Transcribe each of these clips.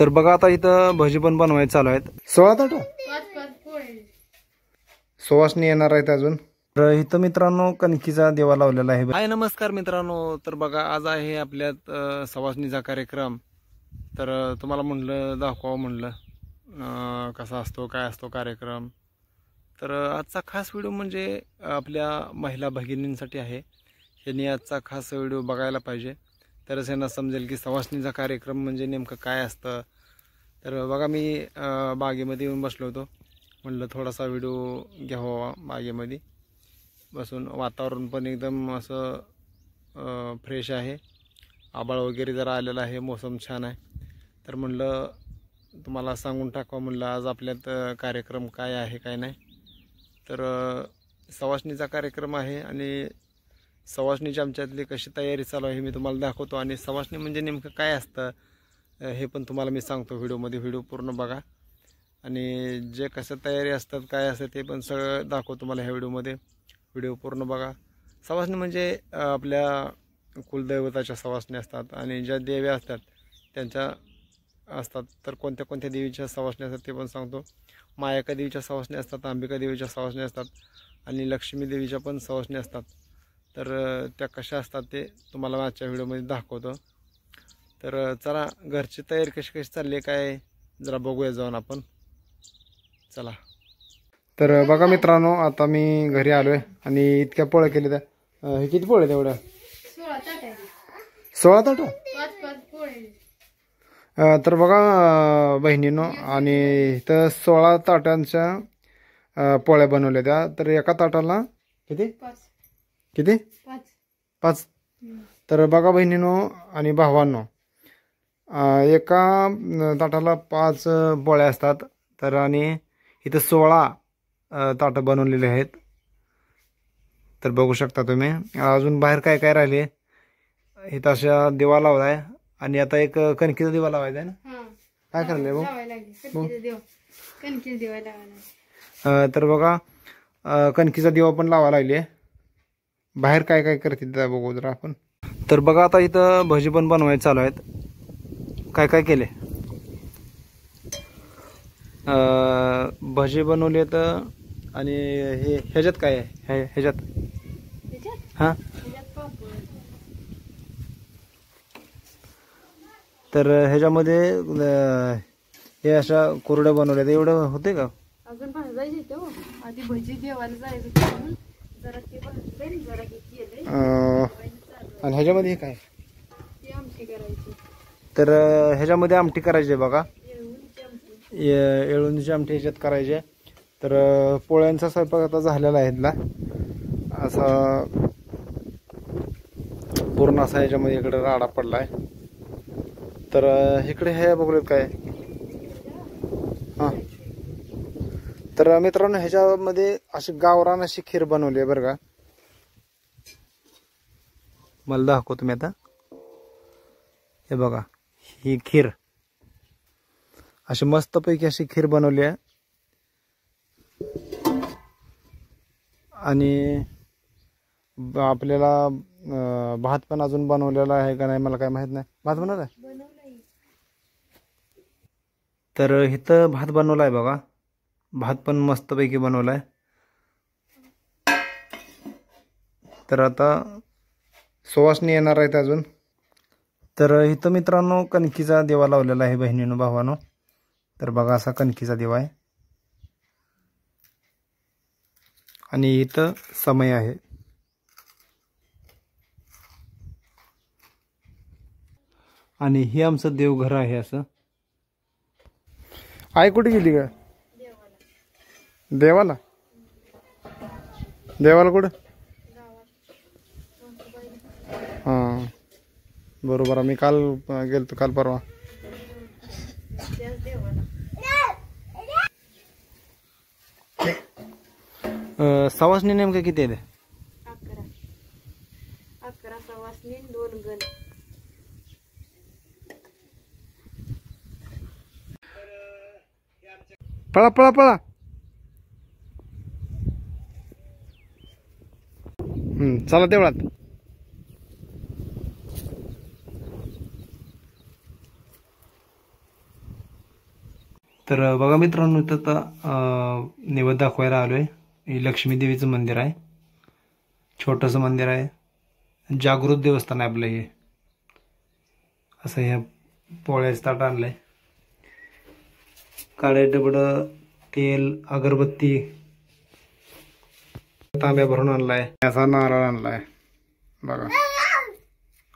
तर बघा आता इथं भजी पण बनवायला चालू आहेत. 16 ताटं सुवासनी येणार आहेत अजून. तर इथं मित्रांनो कणकीचा दिवा लावलेला आहे. हाय नमस्कार मित्रांनो. तर बघा आज आहे आपल्यात सवासणीचा कार्यक्रम. तर तुम्हाला म्हणलं दाखवावं म्हणलं कसा असतो काय असतो कार्यक्रम. तर आजचा खास व्हिडिओ म्हणजे आपल्या महिला भगिनींसाठी आहे. यांनी आजचा खास व्हिडिओ बघायला पाहिजे, तरच यांना समजेल की सवासणीचा कार्यक्रम म्हणजे नेमकं काय असतं. तर बघा मी बागेमध्ये येऊन बसलो होतो, म्हणलं थोडासा व्हिडिओ घ्यावा. बागेमध्ये बसून वातावरण पण एकदम असं फ्रेश आहे, आभाळ वगैरे जरा आलेला आहे, मोसम छान आहे. तर म्हणलं तुम्हाला सांगून टाकावं म्हणलं आज आपल्यात कार्यक्रम काय आहे काय नाही. तर सवासणीचा कार्यक्रम आहे आणि सवासणीची आमच्यातली कशी तयारी चालू आहे मी तुम्हाला दाखवतो. आणि सवासणी म्हणजे नेमकं काय असतं हे पण तुम्हाला मी सांगतो व्हिडिओमध्ये. व्हिडिओ पूर्ण बघा आणि जे कसं तयारी असतात काय असतं ते पण सगळं दाखवतो तुम्हाला ह्या व्हिडिओमध्ये. व्हिडिओ पूर्ण बघा. सवासणी म्हणजे आपल्या कुलदैवताच्या सवासणी असतात आणि ज्या देव्या असतात त्यांच्या असतात. तर कोणत्या कोणत्या देवीच्या सवासणी असतात ते पण सांगतो. मायाका देवीच्या सवासणी असतात, अंबिका देवीच्या सवासणी असतात आणि लक्ष्मी देवीच्या पण सवासणी असतात. तर त्या कशा असतात ते तुम्हाला आजच्या व्हिडिओमध्ये दाखवतो. तर चला घरची तयारी कशी कशी चालली काय जरा बघूया जाऊन आपण. चला. तर बघा मित्रांनो आता मी घरी आलो आहे आणि इतक्या पोळ्या केल्या. त्या हे किती पोळे तेवढ्या? 16 ताटं. तर बघा बहिणीनो आणि इथं 16 ताटांच्या पोळ्या बनवल्या त्या. तर एका ताटाला किती किती 5. तर बघा बहिणीनो आणि भावांनो एका ताटाला 5 पोळ्या असतात. तर आणि इथं 16 ताटं बनवलेले आहेत. तर बघू शकता तुम्ही. अजून बाहेर काय काय राहिले. इथं अशा दिवा लावलाय आणि आता एक कणकीचा दिवा लावायचा आहे ना. काय करायला भाऊ? तर बघा कणकीचा दिवा पण लावा लागले. बाहेर काय काय करतील त्या बघू जरा आपण. तर बघा आता इथं भजी पण बनवायला चालू आहेत. काय काय केले भजी बनवले तर. आणि हे ह्याच्यात काय आहे ह्याच्यात हां. तर ह्याच्यामध्ये हे अशा कोरड्या बनवल्या एवढं होते का? अजून भाजायचे ते हो. आधी भजी देवाला जायचं जरा ते भाजले जरा हे केलंय. आणि ह्याच्यामध्ये हे काय ते आमटी करायची. तर ह्याच्यामध्ये आमटी करायची आहे बघा. येळवणीची आमटी ह्याच्यात करायची. तर पोळ्यांचा स्वयंपाक आता झालेला आहे ना असा पूर्ण असा ह्याच्यामध्ये इकडे राडा पडलाय. तर इकडे हे बघूयात काय. हां. तर मित्रांनो ह्याच्यामध्ये अशी गावरान अशी खीर बनवली आहे बरं का. मला दाखवतो तुम्ही आता. हे बघा ही खीर अशी मस्तपैकी अशी खीर बनवली आहे. आणि आपल्याला भात पण अजून बनवलेला आहे का नाही मला काय माहित नाही. भात बनवला आहे. तर इथं भात बनवला आहे बघा. भात पण मस्तपैकी बनवला आहे. तर आता सुवासनी येणार आहेत अजून. तर इथं मित्रांनो कणकीचा दिवा लावलेला आहे बहिणीनो भावानो. तर बघा असा कणकीचा दिवा आहे आणि इथं समय आहे. आणि हे आमचं देवघर आहे. असं आई कुठे गेली का? देवाला. देवाला कुठं? हां बरोबर. आम्ही काल गेलतो काल परवा. सवासणी नेमकं किती आहे? 11 सवासणी 2 गण. पळा पळा पळा. चला तेवढात. तर बघा मित्रांनो, इथं आता नैवेद्य दाखवायला आलोय. हे लक्ष्मी देवीचं मंदिर आहे, छोटंसं मंदिर आहे. जागृत देवस्थान आहे आपलं हे. असं हे पोळ्याचं ताट आणलंय, काळे डबड तेल अगरबत्ती तांब्या भरून आणलाय. असा नारळ आणलाय बघा,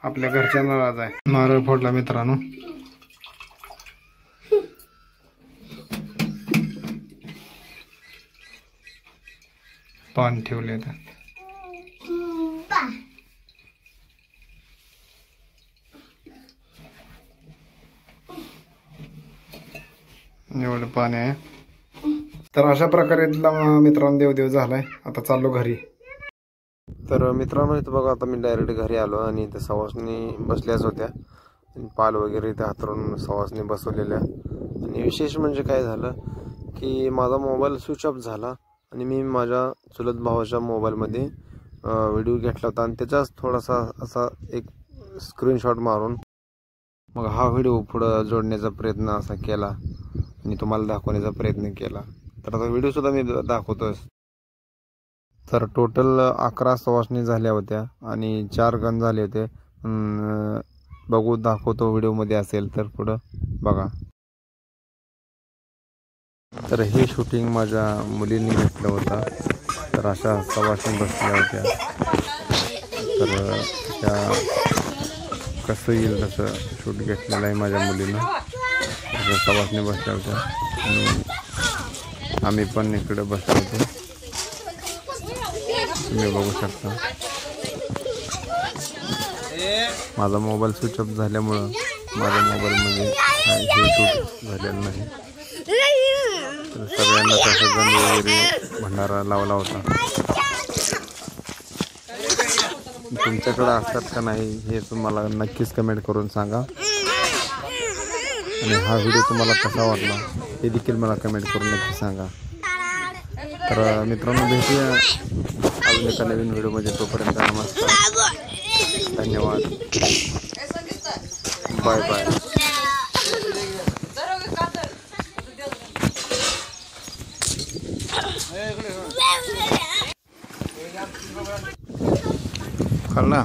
आपल्या घरच्या नारळाचा आहे. नारळ फोडला मित्रांनो. पान ठेवले तर एवढं पाणी आहे. तर अशा प्रकारे मित्रांनो देवदेव झालाय. आता चाललो घरी. तर मित्रांनो इथं बघा, आता मी डायरेक्ट घरी आलो आणि इथं सवासणी बसल्याच होत्या. पाल वगैरे इथे हातरून सवासणी बसवलेल्या. आणि विशेष म्हणजे काय झालं की माझा मोबाईल स्विच ऑफ झाला आणि मी माझ्या चुलत भावाच्या मोबाईलमध्ये व्हिडिओ घेतला होता आणि त्याचाच थोडासा असा एक स्क्रीनशॉट मारून मग हा व्हिडिओ पुढं जोडण्याचा प्रयत्न असा केला आणि तुम्हाला दाखवण्याचा प्रयत्न केला. तर आता व्हिडिओ सुद्धा मी दाखवतोय. तर टोटल 11 सवासणी झाल्या होत्या आणि 4 गण झाले होते. बघू दाखवतो, व्हिडिओमध्ये असेल तर पुढं बघा. तर हे शूटिंग माझ्या मुलींनी घेतलं होतं. तर अशा सवासणी बसल्या होत्या. तर त्या कसं येईल तसं शूट घेतलेलं आहे माझ्या मुलीनं. सवासणी बसल्या होत्या आणि आम्ही पण इकडे बसलो होतो, तुम्ही बघू शकता. माझा मोबाईल स्विच ऑफ झाल्यामुळं माझ्या मोबाईलमध्ये हे शूट झालेलं नाही. तर सगळ्यांना तसं जण वगैरे भंडारा लावला होता. तुमच्याकडे असतात का नाही हे तुम्हाला नक्कीच कमेंट करून सांगा. आणि हा व्हिडिओ तुम्हाला कसा वाटला हे देखील मला कमेंट करून नक्की सांगा. तर मित्रांनो भेटूया अजून एका नवीन व्हिडिओमध्ये. तोपर्यंत नमस्कार, धन्यवाद, बाय बाय. खाल्ला